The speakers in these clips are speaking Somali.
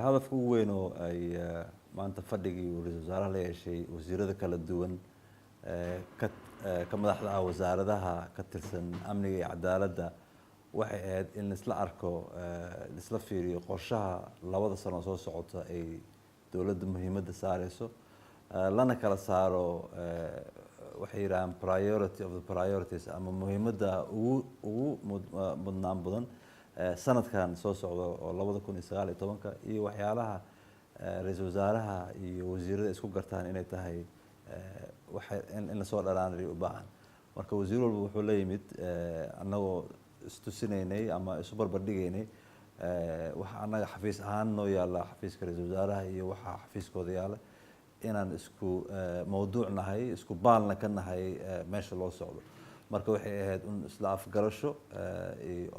hadafka ugu weyn oo ay maanta fadhigii ra-iisul wasaaraha la yeeshay wasiirada kala duwan ka madaxda ah wasaaradaha ka tirsan amniga iyo cadaaladda waxay ahayd in isla arko isla fiiriyo qorshaha labada sano soo socota ay dowladda muhiimadda saareyso lana kala saaro waxay yiraahdaan priority of the priorities ama muhiimadda ugu mudnaan badan sanadkan soo socda oo 2019 iyo waxyaalaha ra-iisul wasaaraha iyo wasiirada isku gartaan inay tahay in la soo dhalaanay u baahan marka wasiir walba wuxuu la yimid annagoo istusineynay ama isu barbardhigeynay waxa annaga xafiis ahaan noo yaala xafiiska ra-iisul wasaaraha iyo waxa xafiiskooda yaala inaan isku mawduuc nahay isku baalna ka nahay meesha loo socdo marka waxay ahayd in isla afgarasho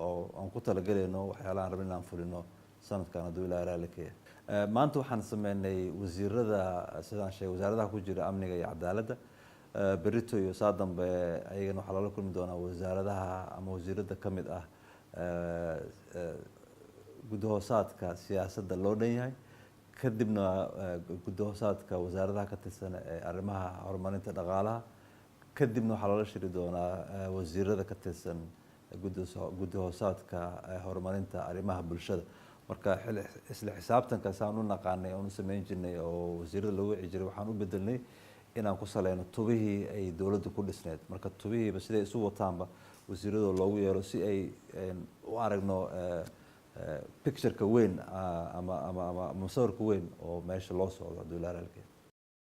oo aan ku talagaleyno waxyaalahan rabin inaan fulino sanadkan hadduu ilaahay raali ka yahay maanta waxaan sameynay wasiirada sidaan sheegay wasaaradaha ku jira amniga iyo cadaaladda berito iyo saa dambe ayagana waxaa lala kulmi doonaa wasaaradaha ama wasiirada ka mid ah gudahoosaadka siyaasadda loo dhan yahay kadibna gudahoosaadka wasaaradaha ka tirsan ee arrimaha horumarinta dhaqaalaha kadibna waxaa lala shiri doonaa wasiirada ka tirsan gudahoosaadka horumarinta arrimaha bulshada marka isla xisaabtanka saan u naqaanay oo u sameyn jirnay oo wasiirada lagu wici jiray waxaan u bedelnay inaan ku saleyno tubihii ay dowladda ku dhisneed marka tubihiiba siday isu wataanba wasiirada loogu yeero si ay u aragno pictureka weyn ama musawirka weyn oo meesha loo socdo hadduu ilaahay